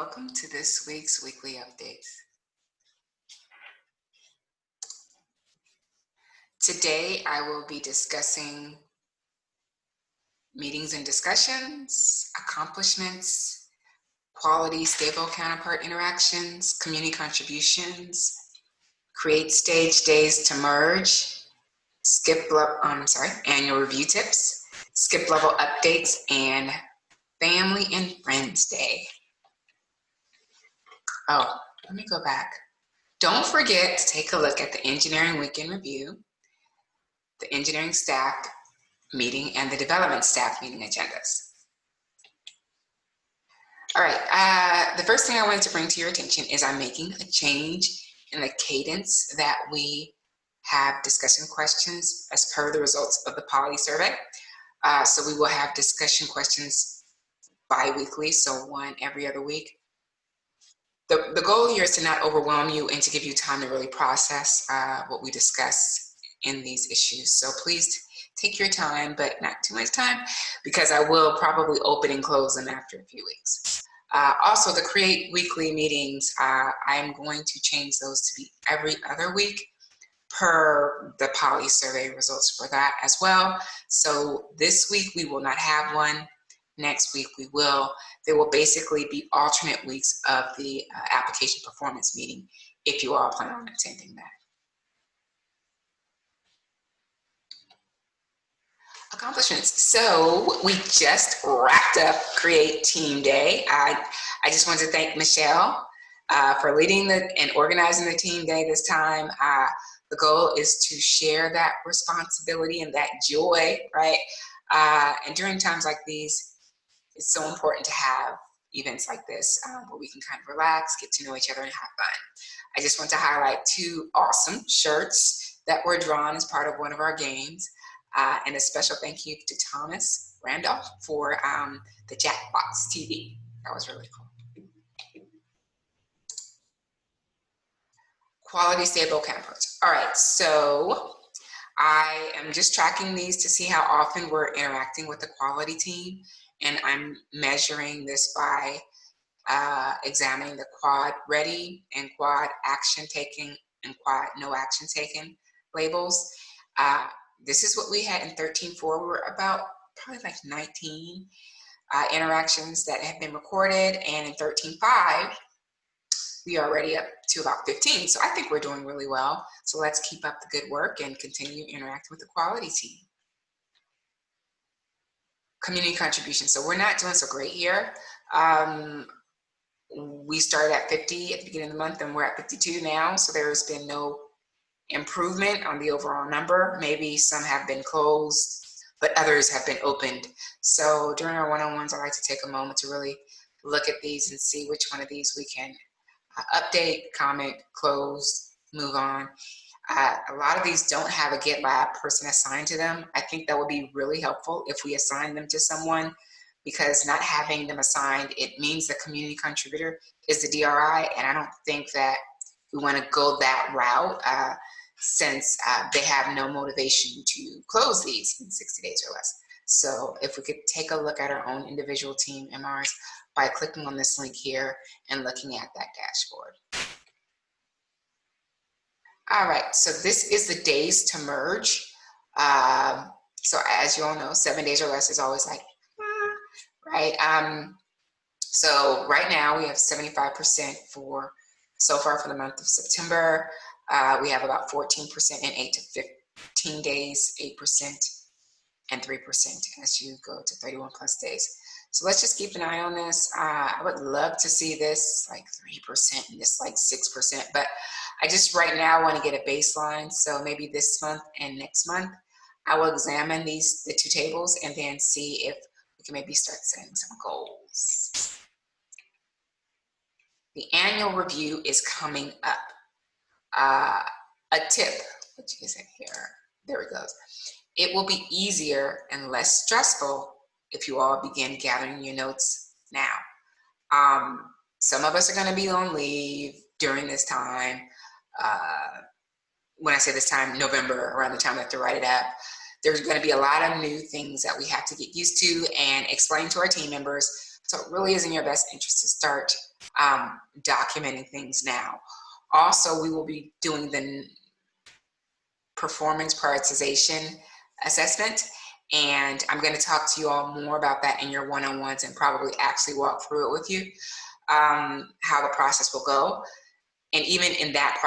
welcome to this week's weekly updates. Today I will be discussing meetings and discussions, accomplishments, quality stable counterpart interactions, community contributions, create stage days to merge, annual review tips, skip level updates, and Family and Friends Day. Oh, let me go back. Don't forget to take a look at the Engineering Weekend Review, the Engineering Staff Meeting, and the Development Staff Meeting agendas. All right, the first thing I wanted to bring to your attention is I'm making a change in the cadence that we have discussion questions as per the results of the Poly survey. So we will have discussion questions bi-weekly, so one every other week. The goal here is to not overwhelm you and to give you time to really process what we discuss in these issues. So please take your time, but not too much time, because I will probably open and close them after a few weeks. Also, the Create Weekly meetings, I'm going to change those to be every other week per the Poly survey results for that as well. So this week we will not have one. Next week we will. They will basically be alternate weeks of the application performance meeting if you all plan on attending that. Accomplishments. So we just wrapped up Create Team Day. I just want to thank Michelle for leading and organizing the team day this time. The goal is to share that responsibility and that joy, right? And during times like these, it's so important to have events like this where we can kind of relax, get to know each other, and have fun. I just want to highlight two awesome shirts that were drawn as part of one of our games. And a special thank you to Thomas Randolph for the Jackbox TV. That was really cool. Quality stable counterparts. All right, so I am just tracking these to see how often we're interacting with the quality team. And I'm measuring this by examining the quad ready and quad action taking and quad no action taken labels. This is what we had in 13.4. We were about probably like 19 interactions that have been recorded. And in 13.5, we are already up to about 15. So I think we're doing really well. So let's keep up the good work and continue interacting with the quality team. Community contribution. So we're not doing so great here. We started at 50 at the beginning of the month and we're at 52 now. So there's been no improvement on the overall number. Maybe some have been closed, but others have been opened. So during our one-on-ones, I like to take a moment to really look at these and see which one of these we can update, comment, close, move on. A lot of these don't have a GitLab person assigned to them. I think that would be really helpful if we assign them to someone, because not having them assigned, it means the community contributor is the DRI, and I don't think that we want to go that route since they have no motivation to close these in 60 days or less. So if we could take a look at our own individual team MRs by clicking on this link here and looking at that dashboard. All right, so this is the days to merge. So as you all know, 7 days or less is always like, right? So right now we have 75% so far for the month of September. We have about 14% in 8 to 15 days, 8% and 3% as you go to 31 plus days. So let's just keep an eye on this. I would love to see this like 3% and this like 6%, but I just right now want to get a baseline. So maybe this month and next month, I will examine the two tables and then see if we can maybe start setting some goals. The annual review is coming up. A tip, which is it here? There it goes. It will be easier and less stressful if you all begin gathering your notes now. Some of us are going to be on leave during this time. When I say this time, November, around the time we have to write it up. There's going to be a lot of new things that we have to get used to and explain to our team members. So it really is in your best interest to start documenting things now. Also, we will be doing the performance prioritization assessment, and I'm going to talk to you all more about that in your one-on-ones and probably actually walk through it with you, how the process will go. And even in that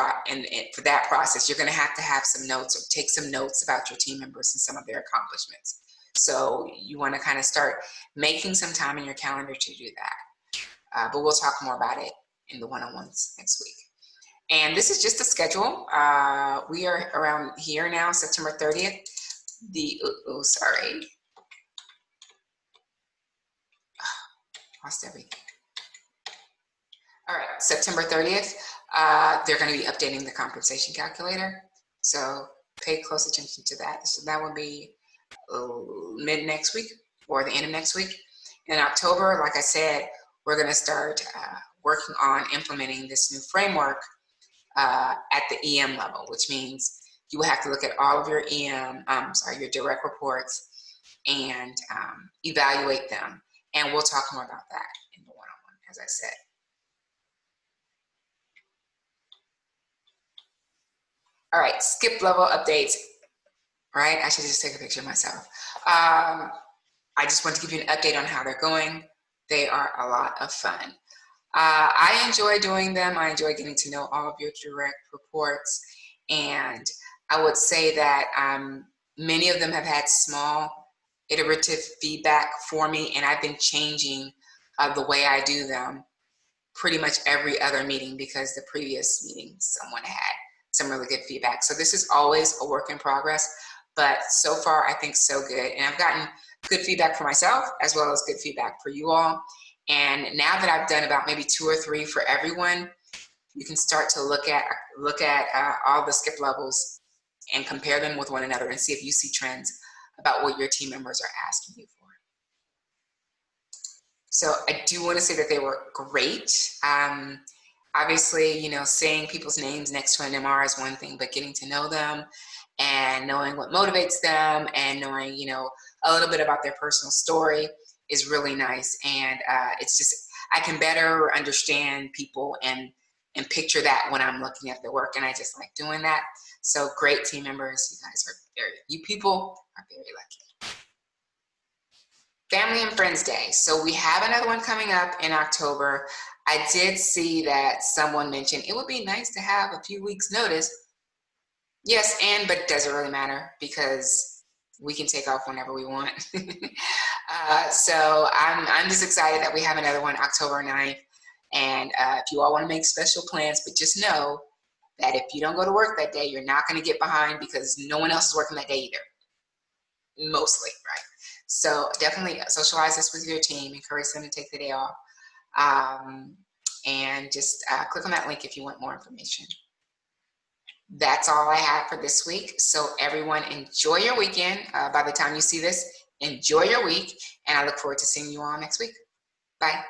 for that process, you're going to have some notes or take some notes about your team members and some of their accomplishments. So you want to kind of start making some time in your calendar to do that. But we'll talk more about it in the one-on-ones next week. And this is just a schedule. We are around here now, September 30th. Sorry. Lost everything. All right, September 30th, they're going to be updating the compensation calculator. So pay close attention to that. So that will be mid next week or the end of next week. In October, like I said, we're going to start working on implementing this new framework at the EM level, which means you will have to look at all of your your direct reports and evaluate them. And we'll talk more about that in the one-on-one, as I said. All right, skip level updates, right? I should just take a picture of myself. I just want to give you an update on how they're going. They are a lot of fun. I enjoy doing them. I enjoy getting to know all of your direct reports. And I would say that many of them have had small iterative feedback for me, and I've been changing the way I do them pretty much every other meeting because the previous meeting someone had some really good feedback. So this is always a work in progress, but so far I think so good. And I've gotten good feedback for myself as well as good feedback for you all. And now that I've done about maybe 2 or 3 for everyone, you can start to look at all the skip levels and compare them with one another and see if you see trends about what your team members are asking you for. So I do want to say that they were great. Obviously, saying people's names next to an MR is one thing, but getting to know them and knowing what motivates them and knowing, a little bit about their personal story is really nice. And it's just, I can better understand people and picture that when I'm looking at their work, and I just like doing that. So great team members. You people are very lucky. Family and Friends Day. So we have another one coming up in October. I did see that someone mentioned it would be nice to have a few weeks notice. Yes, but it doesn't really matter because we can take off whenever we want. So I'm just excited that we have another one October 9th. And if you all want to make special plans, but just know that if you don't go to work that day, you're not going to get behind because no one else is working that day either. Mostly, right? So definitely socialize this with your team, encourage them to take the day off. And just click on that link if you want more information. That's all I have for this week. So everyone enjoy your weekend. By the time you see this, enjoy your week. And I look forward to seeing you all next week. Bye.